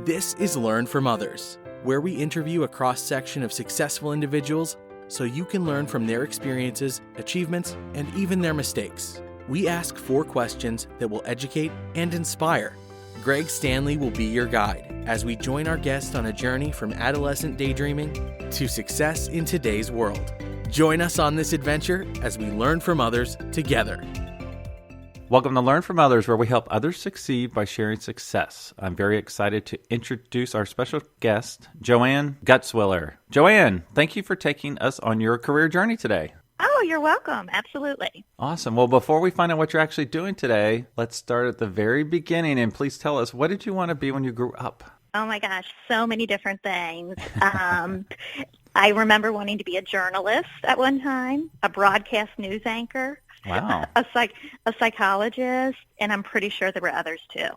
This is Learn from Others, where we interview a cross-section of successful individuals so you can learn from their experiences, achievements, and even their mistakes. We ask 4 questions that will educate and inspire. Greg Stanley will be your guide as we join our guest on a journey from adolescent daydreaming to success in today's world. Join us on this adventure as we learn from others together. Welcome to Learn from Others, where we help others succeed by sharing success. I'm very excited to introduce our special guest, Joeanne Gutzwiller. Joeanne, thank you for taking us on your career journey today. Oh, you're welcome. Absolutely. Awesome. Well, before we find out what you're actually doing today, let's start at the very beginning, and please tell us, what did you want to be when you grew up? Oh my gosh, so many different things. I remember wanting to be a journalist at one time, a broadcast news anchor. Wow. a psychologist, and I'm pretty sure there were others too.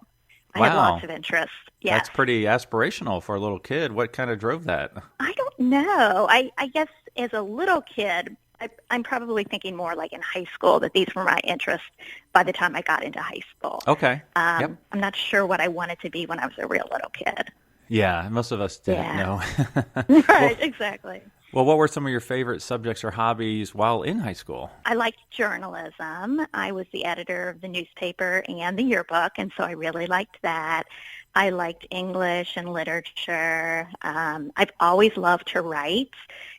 I Wow. had lots of interests. Yes. That's pretty aspirational for a little kid. What kind of drove that? I don't know. I guess as a little kid, I'm probably thinking more like in high school that these were my interests by the time I got into high school. Okay. Yep. I'm not sure what I wanted to be when I was a real little kid. Yeah, most of us didn't know. Right, exactly. Well, what were some of your favorite subjects or hobbies while in high school? I liked journalism. I was the editor of the newspaper and the yearbook, and so I really liked that. I liked English and literature. I've always loved to write,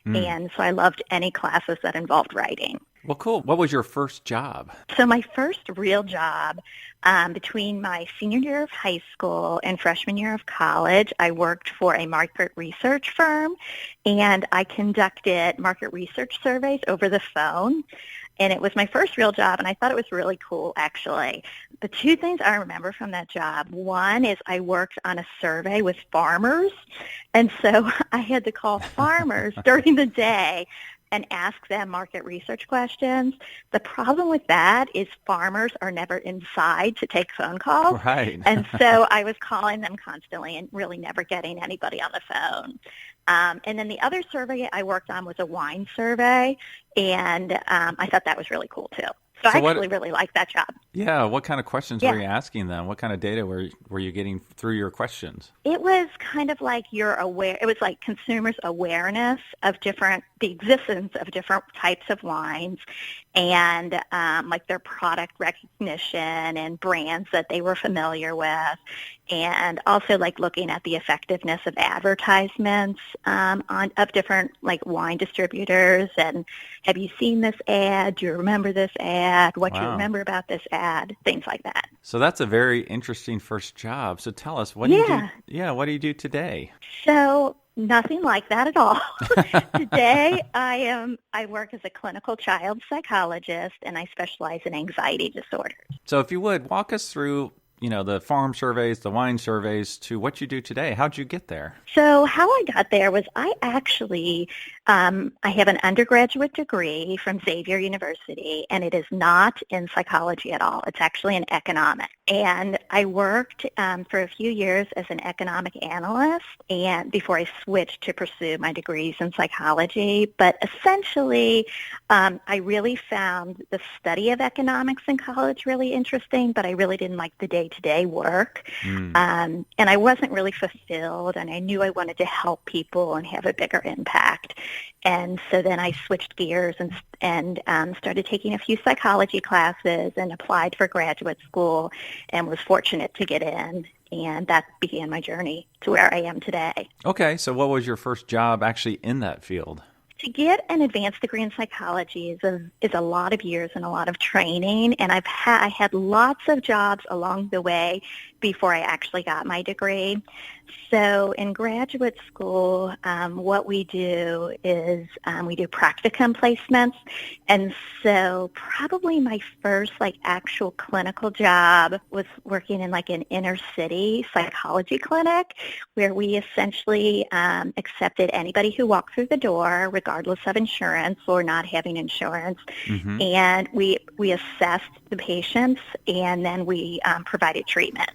and so I loved any classes that involved writing. Well, cool. What was your first job? So my first real job, between my senior year of high school and freshman year of college, I worked for a market research firm, and I conducted market research surveys over the phone. And it was my first real job, and I thought it was really cool, actually. The 2 things I remember from that job, one is I worked on a survey with farmers, and so I had to call farmers during the day and ask them market research questions. The problem with that is farmers are never inside to take phone calls. Right. And so I was calling them constantly and really never getting anybody on the phone. And then the other survey I worked on was a wine survey, and I thought that was really cool, too. So I actually really liked that job. Yeah. What kind of questions were you asking them? What kind of data were you getting through your questions? It was kind of like it was like consumers' awareness of the existence of different types of wines, and like their product recognition and brands that they were familiar with, and also like looking at the effectiveness of advertisements of different like wine distributors. And have you seen this ad? Do you remember this ad? What do you remember about this ad? Things like that. So that's a very interesting first job. So tell us, what do you do? Yeah, what do you do today? So nothing like that at all. Today, I work as a clinical child psychologist, and I specialize in anxiety disorders. So if you would, walk us through, the farm surveys, the wine surveys, to what you do today. How'd you get there? So how I got there was I actually, I have an undergraduate degree from Xavier University, and it is not in psychology at all. It's actually in economics. And I worked for a few years as an economic analyst and before I switched to pursue my degrees in psychology. But essentially, I really found the study of economics in college really interesting, but I really didn't like the day-to-day work. And I wasn't really fulfilled, and I knew I wanted to help people and have a bigger impact. And so then I switched gears and started taking a few psychology classes and applied for graduate school and was fortunate to get in. And that began my journey to where I am today. Okay, so what was your first job actually in that field? To get an advanced degree in psychology is a lot of years and a lot of training, and I had lots of jobs along the way before I actually got my degree. So in graduate school, what we do is we do practicum placements, and so probably my first actual clinical job was working in an inner city psychology clinic where we essentially accepted anybody who walked through the door regardless of insurance or not having insurance, and we assessed the patients, and then we provided treatment.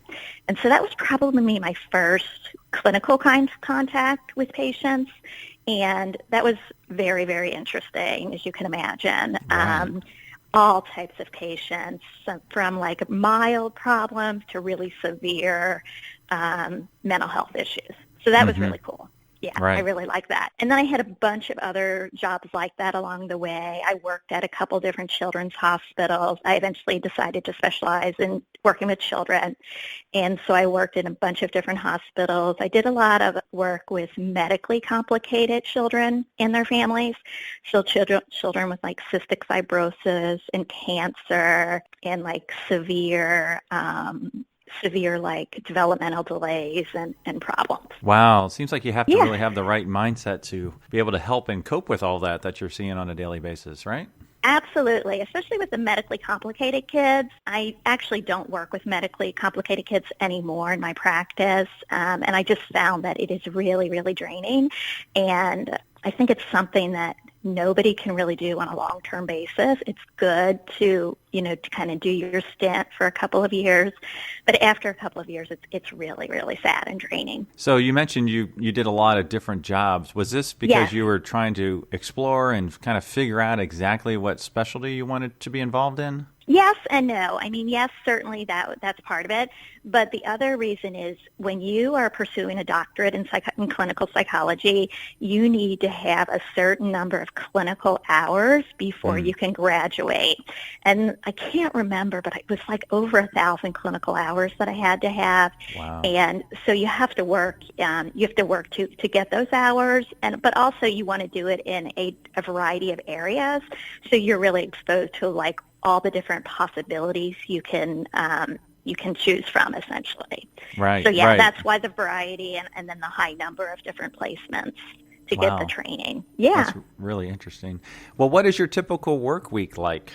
And so that was probably my first clinical contact with patients, and that was very, very interesting, as you can imagine. Right. all types of patients, from like mild problems to really severe mental health issues. So that was really cool. Yeah, Right. I really like that. And then I had a bunch of other jobs like that along the way. I worked at a couple different children's hospitals. I eventually decided to specialize in working with children. And so I worked in a bunch of different hospitals. I did a lot of work with medically complicated children and their families. So children with like cystic fibrosis and cancer and like severe like developmental delays and problems. Wow. It seems like you have to really have the right mindset to be able to help and cope with all that you're seeing on a daily basis, right? Absolutely, especially with the medically complicated kids. I actually don't work with medically complicated kids anymore in my practice, and I just found that it is really, really draining, and I think it's something that nobody can really do on a long-term basis. It's good to kind of do your stint for a couple of years, but after a couple of years, it's really, really sad and draining. So you mentioned you did a lot of different jobs. Was this because you were trying to explore and kind of figure out exactly what specialty you wanted to be involved in? Yes and no. I mean, yes, certainly that's part of it. But the other reason is when you are pursuing a doctorate in clinical psychology, you need to have a certain number of clinical hours before you can graduate. And I can't remember, but it was like over 1,000 clinical hours that I had to have. Wow. And so you have to work. To get those hours, but also you want to do it in a variety of areas. So you're really exposed to like all the different possibilities you can choose from, essentially. Right. So right. That's why the variety and then the high number of different placements to get the training. Yeah. That's really interesting. Well, what is your typical work week like?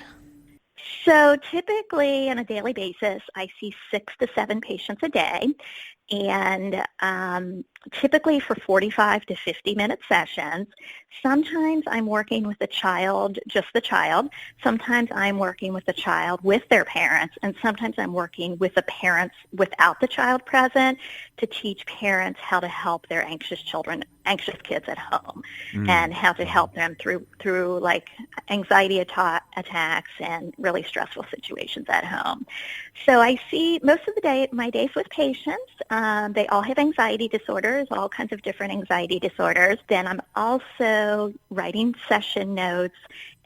So typically on a daily basis, I see 6 to 7 patients a day, and typically for 45 to 50-minute sessions. Sometimes I'm working with the child, just the child. Sometimes I'm working with the child with their parents, and sometimes I'm working with the parents without the child present to teach parents how to help their anxious kids at home, and how to help them through like anxiety attacks and really stressful situations at home. So I see most of my days with patients. They all have anxiety disorders, all kinds of different anxiety disorders. Then I'm also writing session notes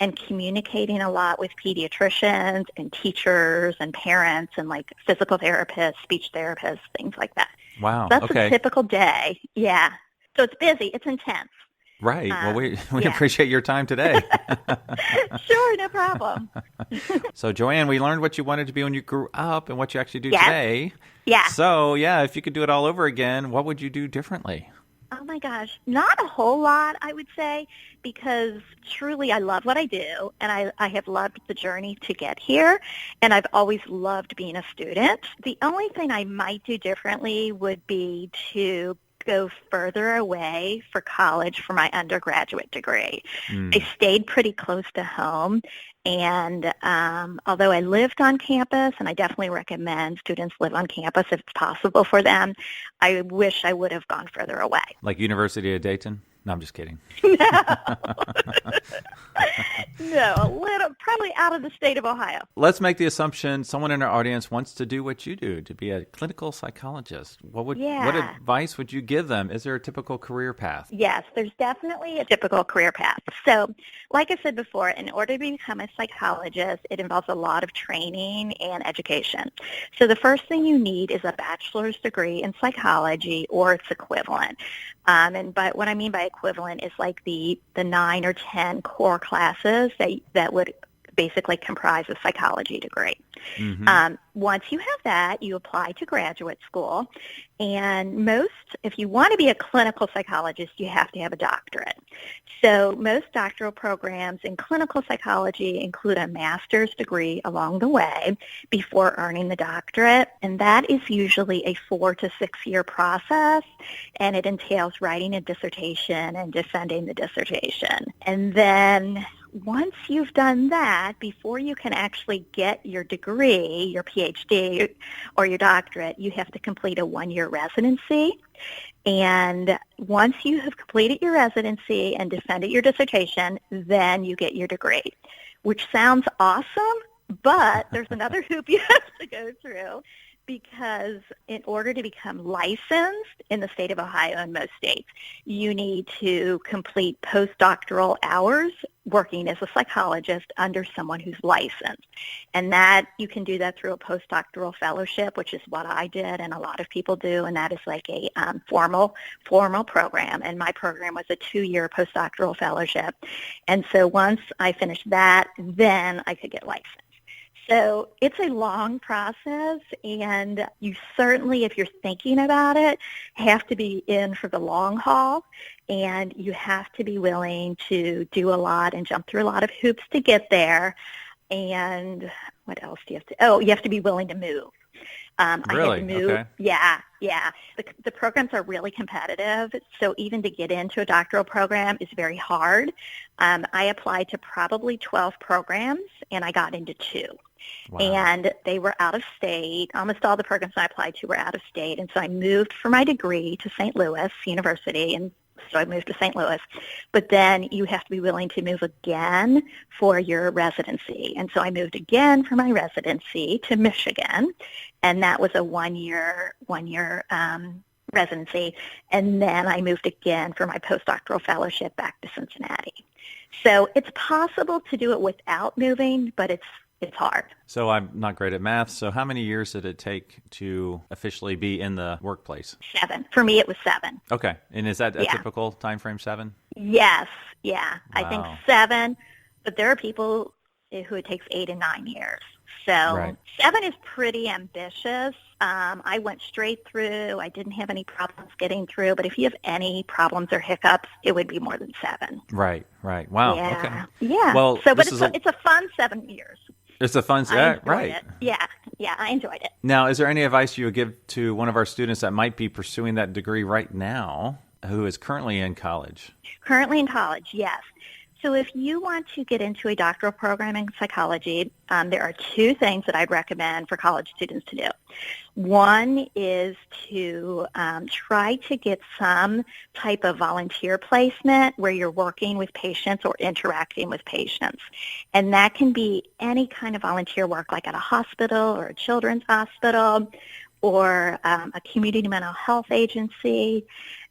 and communicating a lot with pediatricians and teachers and parents and like physical therapists, speech therapists, things like that. Wow. So that's a typical day. Yeah. So it's busy. It's intense. Right. Well, we appreciate your time today. Sure, no problem. So, Joanne, we learned what you wanted to be when you grew up and what you actually do today. Yeah. So, if you could do it all over again, what would you do differently? Oh, my gosh. Not a whole lot, I would say, because truly I love what I do, and I have loved the journey to get here, and I've always loved being a student. The only thing I might do differently would be to go further away for college for my undergraduate degree. I stayed pretty close to home, and although I lived on campus, and I definitely recommend students live on campus if it's possible for them, I wish I would have gone further away. Like University of Dayton? No, I'm just kidding. No, a little, probably out of the state of Ohio. Let's make the assumption someone in our audience wants to do what you do, to be a clinical psychologist. What advice would you give them? Is there a typical career path? Yes, there's definitely a typical career path. So, like I said before, in order to become a psychologist, it involves a lot of training and education. So the first thing you need is a bachelor's degree in psychology or its equivalent. But what I mean by equivalent is like the 9 or 10 core classes that would basically comprise a psychology degree. Once you have that, you apply to graduate school, and if you want to be a clinical psychologist, you have to have a doctorate. So most doctoral programs in clinical psychology include a master's degree along the way before earning the doctorate, and that is usually a 4 to 6 year process, and it entails writing a dissertation and defending the dissertation. And then once you've done that, before you can actually get your degree, your Ph.D. or your doctorate, you have to complete a 1-year residency. And once you have completed your residency and defended your dissertation, then you get your degree. which sounds awesome, but there's another hoop you have to go through, because in order to become licensed in the state of Ohio and most states, you need to complete postdoctoral hours working as a psychologist under someone who's licensed. And that you can do that through a postdoctoral fellowship, which is what I did and a lot of people do, and that is like a formal program. And my program was a 2-year postdoctoral fellowship. And so once I finished that, then I could get licensed. So it's a long process, and you certainly, if you're thinking about it, have to be in for the long haul, and you have to be willing to do a lot and jump through a lot of hoops to get there. And what else do you have to? Oh, you have to be willing to move. Really? I had to move. Okay. Yeah. The programs are really competitive, so even to get into a doctoral program is very hard. I applied to probably 12 programs, and I got into 2. Wow. And they were out of state. Almost all the programs I applied to were out of state. And so I moved for my degree to St. Louis University, and so I moved to St. Louis. But then you have to be willing to move again for your residency. And so I moved again for my residency to Michigan, and that was a one-year residency. And then I moved again for my postdoctoral fellowship back to Cincinnati. So it's possible to do it without moving, but it's hard. So I'm not great at math. So how many years did it take to officially be in the workplace? 7. For me, it was 7. Okay. And is that a Yeah. typical time frame, 7? Yes. Yeah. I think Wow. 7, but there are people who it takes 8 and 9 years. So Right. 7 is pretty ambitious. I went straight through. I didn't have any problems getting through, but if you have any problems or hiccups, it would be more than 7. Right. Wow. Yeah. Okay. Yeah. Well, so, but this it's a fun 7 years. It's a fun I set, enjoyed right? it. Yeah, I enjoyed it. Now, is there any advice you would give to one of our students that might be pursuing that degree right now, who is currently in college? Currently in college, yes. So if you want to get into a doctoral program in psychology, there are 2 things that I'd recommend for college students to do. One is to try to get some type of volunteer placement where you're working with patients or interacting with patients. And that can be any kind of volunteer work, like at a hospital or a children's hospital or a community mental health agency.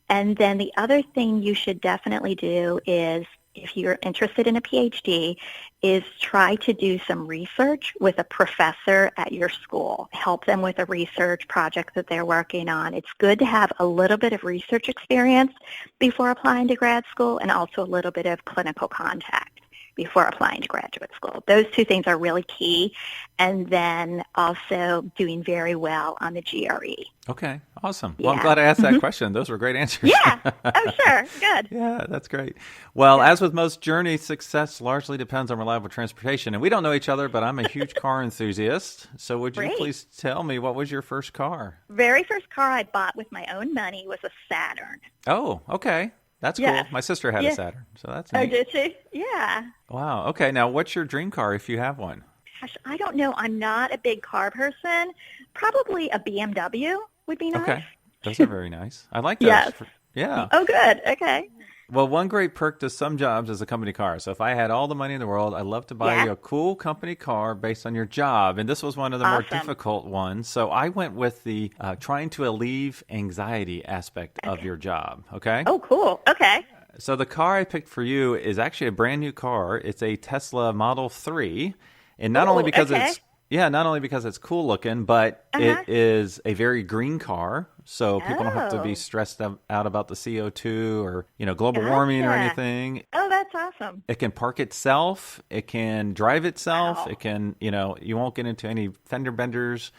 And then the other thing you should definitely do is, if you're interested in a Ph.D., is try to do some research with a professor at your school. Help them with a research project that they're working on. It's good to have a little bit of research experience before applying to grad school, and also a little bit of clinical contact before applying to graduate school. Those 2 things are really key. And then also doing very well on the GRE. Okay, awesome. Well, I'm Yeah. glad I asked that question. Those were great answers. Yeah. Oh, sure. Good. Yeah, that's great. Well, as with most journeys, success largely depends on reliable transportation. And we don't know each other, but I'm a huge car enthusiast. So would you Great. please tell me, what was your first car? Very first car I bought with my own money was a Saturn. Oh, okay. That's Yes. cool. My sister had a Yeah. Saturn, so that's Oh, neat. did she? Yeah. Wow. Okay, now what's your dream car if you have one? Gosh, I don't know. I'm not a big car person. Probably a BMW would be nice. Okay. Those are very nice. I like those. Yes. Yeah. Oh, good. Okay. Well, one great perk to some jobs is a company car. So if I had all the money in the world, I'd love to buy Yeah. you a cool company car based on your job. And this was one of the more Awesome. difficult ones. So I went with the trying to alleviate anxiety aspect of your job. Okay. Oh, cool. Okay. So the car I picked for you is actually a brand new car. It's a Tesla Model 3. And not only Ooh, because okay. not only because it's cool looking, but it is a very green car. So people don't have to be Oh. stressed out about the CO2 or, global warming or Gotcha. anything. Oh, that's awesome. It can park itself. It can drive itself. Wow. It can, you won't get into any fender benders.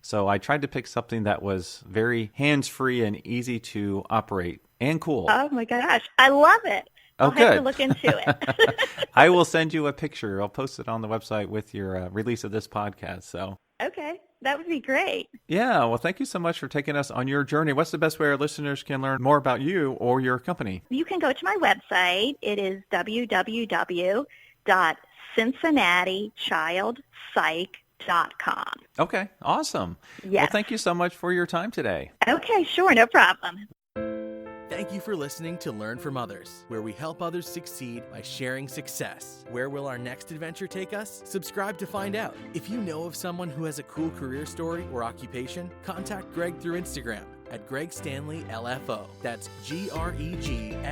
So I tried to pick something that was very hands-free and easy to operate and cool. Oh, my gosh. I love it. I'll have to good. look into it. I will send you a picture. I'll post it on the website with your release of this podcast. So, Okay. That would be great. yeah. Well, thank you so much for taking us on your journey. What's the best way our listeners can learn more about you or your company? You can go to my website. It is www.cincinnatichildpsych.com. Okay. Awesome. Yes. Well, thank you so much for your time today. Okay, sure. No problem. Thank Thank you for listening to Learn from Others, where we help others succeed by sharing success. Where will our next adventure take us? Subscribe to find out. If you know of someone who has a cool career story or occupation, contact Greg through Instagram at Greg Stanley LFO. That's GregStanley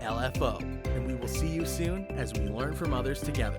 LFO. And we will see you soon as we learn from others together.